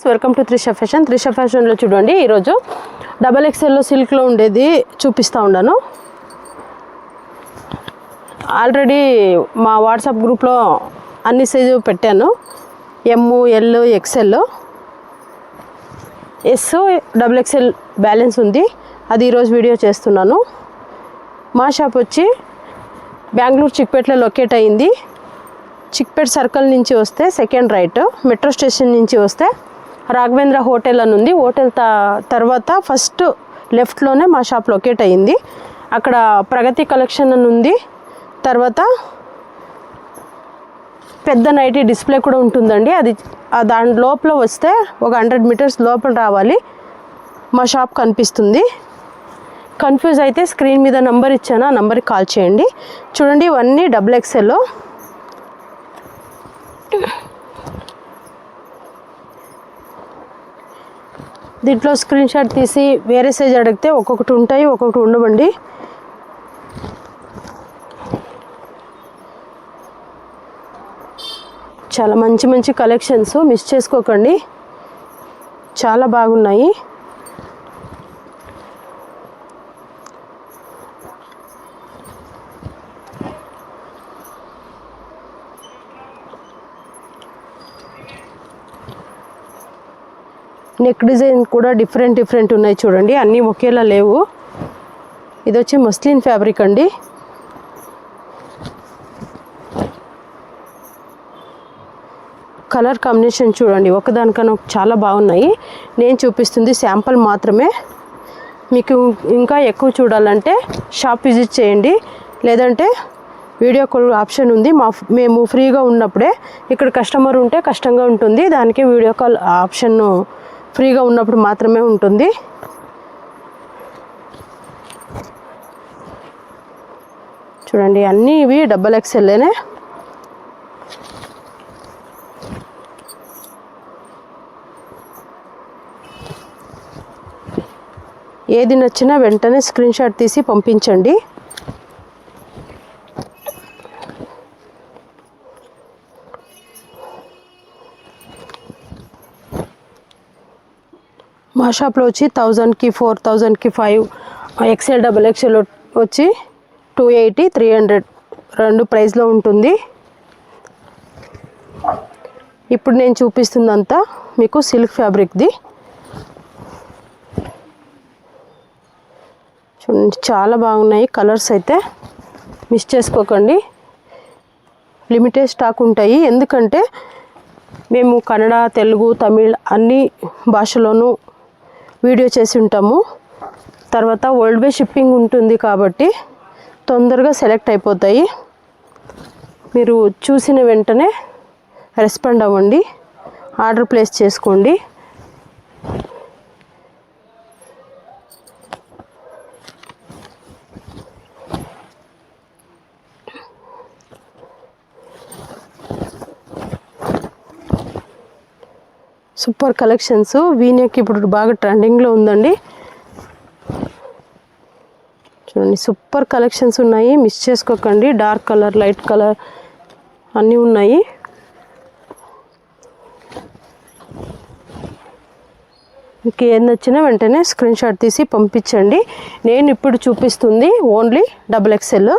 Welcome to Trisha fashion. Trisha ఫ్యాషన్లో చూడండి, ఈరోజు XXL సిల్క్లో ఉండేది చూపిస్తూ ఉన్నాను. ఆల్రెడీ మా వాట్సాప్ గ్రూప్లో అన్ని సైజు పెట్టాను. M, L, XL, S, XXL balance ఉంది. అది ఈరోజు వీడియో చేస్తున్నాను. మా షాప్ వచ్చి బెంగళూరు చిక్పేటలో లొకేట్ అయింది. చిక్పేట్ సర్కిల్ నుంచి వస్తే సెకండ్ రైట్, మెట్రో స్టేషన్ నుంచి వస్తే రాఘవేంద్ర హోటల్ అని ఉంది. హోటల్ తర్వాత ఫస్ట్ లెఫ్ట్లోనే మా షాప్ లొకేట్ అయ్యింది. అక్కడ ప్రగతి కలెక్షన్ అని ఉంది. తర్వాత పెద్ద నైటీ డిస్ప్లే కూడా ఉంటుందండి. అది దాని లోపల వస్తే ఒక 100 మీటర్స్ లోపల రావాలి, మా షాప్ కనిపిస్తుంది. కన్ఫ్యూజ్ అయితే స్క్రీన్ మీద నంబర్ ఇచ్చాను, ఆ నంబర్కి కాల్ చేయండి. చూడండి, ఇవన్నీ XXL. దీంట్లో స్క్రీన్ షాట్ తీసి వేరే సైజ్ అడిగితే ఒక్కొక్కటి ఉంటాయి, ఒక్కొక్కటి ఉండవండి. చాలా మంచి మంచి కలెక్షన్స్, మిస్ చేసుకోకండి, చాలా బాగున్నాయి. నెక్ డిజైన్ కూడా డిఫరెంట్ ఉన్నాయి చూడండి, అన్నీ ఒకేలా లేవు. ఇది వచ్చి మస్లిన్ ఫ్యాబ్రిక్ అండి. కలర్ కాంబినేషన్ చూడండి, ఒకదానికన్నా చాలా బాగున్నాయి. నేను చూపిస్తుంది శాంపుల్ మాత్రమే. మీకు ఇంకా ఎక్కువ చూడాలంటే షాప్ విజిట్ చేయండి, లేదంటే వీడియో కాల్ ఆప్షన్ ఉంది. మేము ఫ్రీగా ఉన్నప్పుడే, ఇక్కడ కస్టమర్ ఉంటే కష్టంగా ఉంటుంది, దానికి వీడియో కాల్ ఆప్షన్ ఫ్రీగా ఉన్నప్పుడు మాత్రమే ఉంటుంది. చూడండి, అన్నీ ఇవి XXLనే. ఏది నచ్చినా వెంటనే స్క్రీన్ షాట్ తీసి పంపించండి. మా షాప్లో వచ్చి 1000కి 4000కి 5, XL XXL వచ్చి 280, 300 రెండు ప్రైస్లో ఉంటుంది. ఇప్పుడు నేను చూపిస్తుందంతా మీకు సిల్క్ ఫ్యాబ్రిక్ది. చూడండి, చాలా బాగున్నాయి కలర్స్, అయితే మిస్ చేసుకోకండి. లిమిటెడ్ స్టాక్ ఉంటాయి, ఎందుకంటే మేము కన్నడ, తెలుగు, తమిళ్ అన్ని భాషలోనూ వీడియో చేసి ఉంటాము. తర్వాత వరల్డ్ వైడ్ షిప్పింగ్ ఉంటుంది కాబట్టి తొందరగా సెలెక్ట్ అయిపోతాయి. మీరు చూసిన వెంటనే రెస్పాండ్ అవ్వండి, ఆర్డర్ ప్లేస్ చేసుకోండి. Super collections. వీనెక్ ఇప్పుడు బాగా ట్రెండింగ్లో ఉందండి. చూడండి, సూపర్ కలెక్షన్స్ ఉన్నాయి, మిస్ చేసుకోకండి. డార్క్ కలర్, లైట్ కలర్ అన్నీ ఉన్నాయి. మీకు ఏది నచ్చినా వెంటనే స్క్రీన్ షాట్ తీసి పంపించండి. నేను ఇప్పుడు చూపిస్తుంది ఓన్లీ XXL.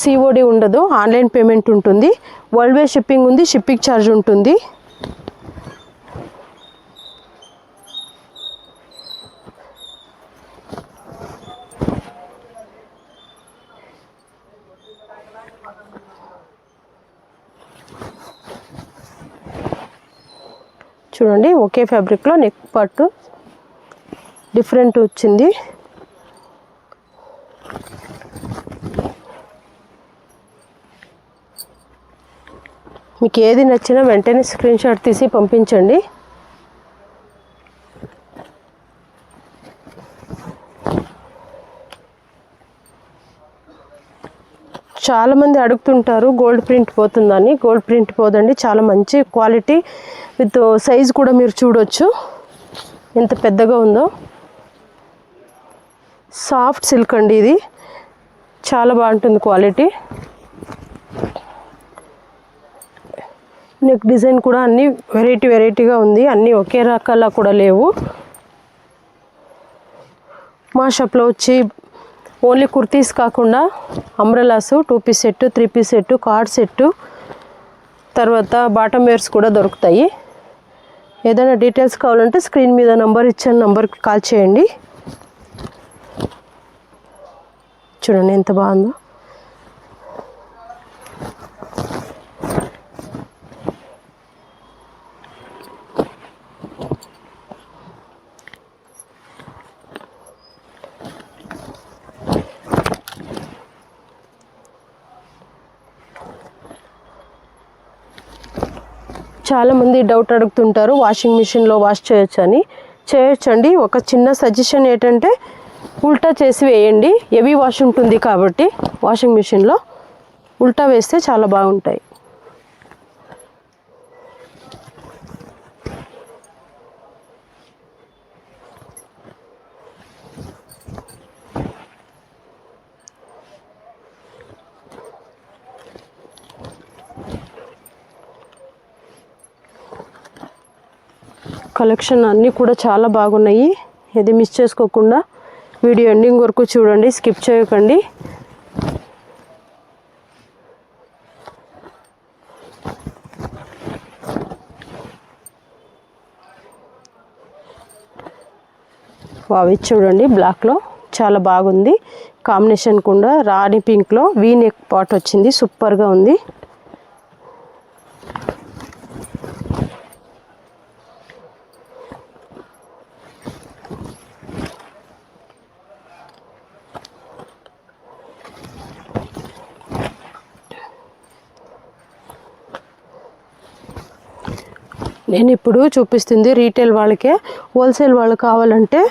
COD ఉండదు, ఆన్లైన్ పేమెంట్ ఉంటుంది. వరల్డ్ వైడ్ షిప్పింగ్ ఉంది, షిప్పింగ్ ఛార్జ్ ఉంటుంది. చూడండి, ఒకే ఫ్యాబ్రిక్లో నెక్ పార్ట్ డిఫరెంట్ వచ్చింది. మీకు ఏది నచ్చినా వెంటనే స్క్రీన్ షాట్ తీసి పంపించండి. చాలామంది అడుగుతుంటారు గోల్డ్ ప్రింట్ పోతుందని. గోల్డ్ ప్రింట్ పోదండి, చాలా మంచి క్వాలిటీ విత్ సైజ్ కూడా మీరు చూడొచ్చు ఎంత పెద్దగా ఉందో. సాఫ్ట్ సిల్క్ అండి, ఇది చాలా బాగుంటుంది క్వాలిటీ. నెక్ డిజైన్ కూడా అన్నీ వెరైటీగా ఉంది, అన్నీ ఒకే రకాల కూడా లేవు. మా షాప్లో వచ్చి ఓన్లీ కుర్తీస్ కాకుండా umbrellas, 2 piece set, 3 piece set, card set, తర్వాత బాటమ్ వేర్స్ కూడా దొరుకుతాయి. ఏదైనా డీటెయిల్స్ కావాలంటే స్క్రీన్ మీద నంబర్ ఇచ్చిన నంబర్కి కాల్ చేయండి. చూడండి ఎంత బాగుందో. చాలామంది డౌట్ అడుగుతుంటారు వాషింగ్ మిషన్లో వాష్ చేయొచ్చని. చేయొచ్చండి. ఒక చిన్న సజెషన్ ఏంటంటే ఉల్టా చేసి వేయండి. హెవీ వాష్ ఉంటుంది కాబట్టి వాషింగ్ మిషన్లో ఉల్టా వేస్తే చాలా బాగుంటాయి. కలెక్షన్ అన్నీ కూడా చాలా బాగున్నాయి. ఇది మిస్ చేసుకోకుండా వీడియో ఎండింగ్ వరకు చూడండి, స్కిప్ చేయకండి. వావి చూడండి, బ్లాక్లో చాలా బాగుంది. కాంబినేషన్ కూడా రాణి పింక్లో వీ నెక్ పార్ట్ వచ్చింది, సూపర్గా ఉంది. నేను ఇప్పుడు చూపిస్తుంది రీటైల్ వాళ్ళకే. హోల్సేల్ వాళ్ళు కావాలంటే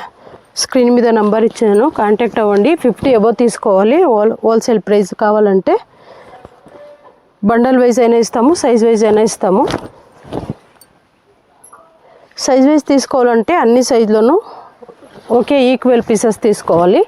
స్క్రీన్ మీద నంబర్ ఇచ్చాను, కాంటాక్ట్ అవ్వండి. 50 అబోవ్ తీసుకోవాలి. హోల్సేల్ ప్రైస్ కావాలంటే బండల్ వైజ్ అయినా ఇస్తాము, సైజ్ వైజ్ అయినా ఇస్తాము. సైజ్ వైజ్ తీసుకోవాలంటే అన్ని సైజులోనూ ఒకే ఈక్వల్ పీసెస్ తీసుకోవాలి.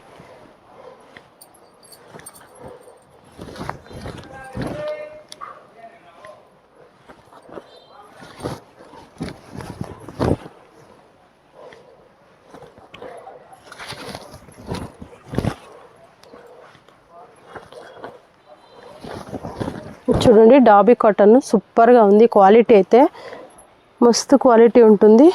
చూడండి డాబీ కాటన్ సూపర్గా ఉంది. క్వాలిటీ అయితే మస్తు క్వాలిటీ ఉంటుంది.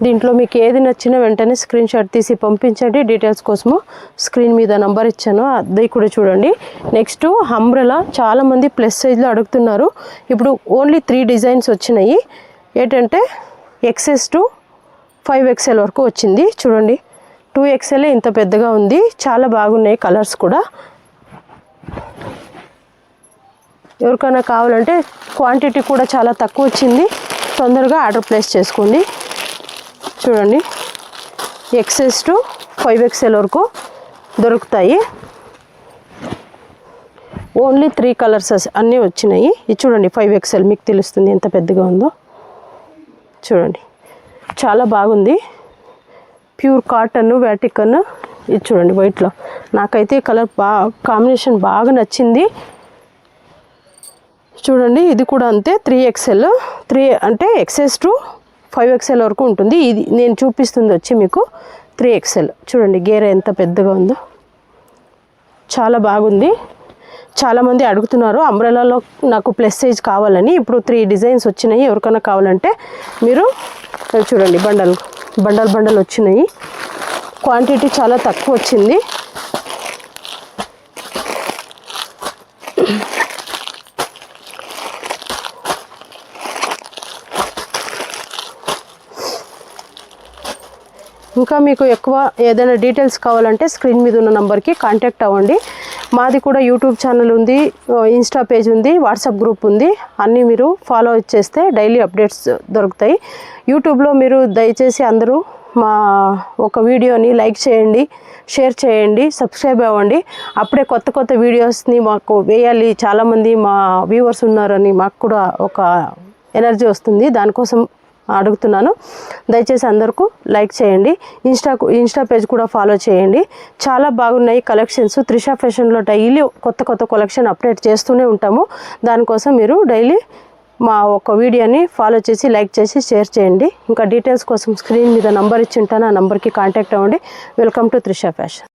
దీంట్లో మీకు ఏది నచ్చినా వెంటనే స్క్రీన్ షాట్ తీసి పంపించండి. డీటెయిల్స్ కోసము స్క్రీన్ మీద నంబర్ ఇచ్చాను, అది కూడా చూడండి. నెక్స్ట్ అంబ్రెలా చాలామంది ప్లస్ సైజ్లో అడుగుతున్నారు. ఇప్పుడు ఓన్లీ 3 డిజైన్స్ వచ్చినాయి. ఏంటంటే XS to 5XL వరకు వచ్చింది. చూడండి 2XL ఇంత పెద్దగా ఉంది. చాలా బాగున్నాయి కలర్స్ కూడా. ఎవరికైనా కావాలంటే క్వాంటిటీ కూడా చాలా తక్కువ వచ్చింది, తొందరగా ఆర్డర్ ప్లేస్ చేసుకోండి. చూడండి XS to 5XL వరకు దొరుకుతాయి. ఓన్లీ 3 కలర్స్ అన్నీ వచ్చినాయి. ఇది చూడండి 5XL, మీకు తెలుస్తుంది ఎంత పెద్దగా ఉందో. చూడండి చాలా బాగుంది. Pure cotton Vatican. ఇది చూడండి వైట్లో. నాకైతే కలర్ కాంబినేషన్ బాగా నచ్చింది. చూడండి ఇది కూడా అంతే 3XL. 3 అంటే XS to 5XL వరకు ఉంటుంది. ఇది నేను చూపిస్తుంది వచ్చి మీకు 3XL. చూడండి గేర ఎంత పెద్దగా ఉందో, చాలా బాగుంది. చాలామంది అడుగుతున్నారు అంబ్రెలాలో నాకు ప్లస్ సైజ్ కావాలని. ఇప్పుడు 3 డిజైన్స్ వచ్చినాయి. ఎవరికైనా కావాలంటే మీరు చూడండి బండల్ వచ్చినాయి. క్వాంటిటీ చాలా తక్కువ వచ్చింది. ఇంకా మీకు ఎక్కువ ఏదైనా డీటెయిల్స్ కావాలంటే స్క్రీన్ మీద ఉన్న నంబర్కి కాంటాక్ట్ అవ్వండి. మాది కూడా యూట్యూబ్ ఛానల్ ఉంది, ఇన్స్టా పేజ్ ఉంది, వాట్సాప్ గ్రూప్ ఉంది. అన్నీ మీరు ఫాలో చేస్తే డైలీ అప్డేట్స్ దొరుకుతాయి. యూట్యూబ్లో మీరు దయచేసి అందరూ మా ఒక వీడియోని లైక్ చేయండి, షేర్ చేయండి, సబ్స్క్రైబ్ అవ్వండి. అప్పుడే కొత్త వీడియోస్ని మాకు వేయాలి, చాలామంది మా వ్యూవర్స్ ఉన్నారని మాకు కూడా ఒక ఎనర్జీ వస్తుంది. దానికోసం అడుగుతున్నాను. దయచేసి అందరికీ లైక్ చేయండి. ఇన్స్టా పేజ్ కూడా ఫాలో చేయండి. చాలా బాగున్నాయి కలెక్షన్స్. త్రిష ఫ్యాషన్లో డైలీ కొత్త కలెక్షన్ అప్డేట్ చేస్తూనే ఉంటాము. దానికోసం మీరు డైలీ మా ఒక వీడియోని ఫాలో చేసి లైక్ చేసి షేర్ చేయండి. ఇంకా డీటెయిల్స్ కోసం స్క్రీన్ మీద నంబర్ ఇచ్చి ఉంటాను. ఆ నంబర్కి కాంటాక్ట్ అవ్వండి. Welcome to Trisha fashion.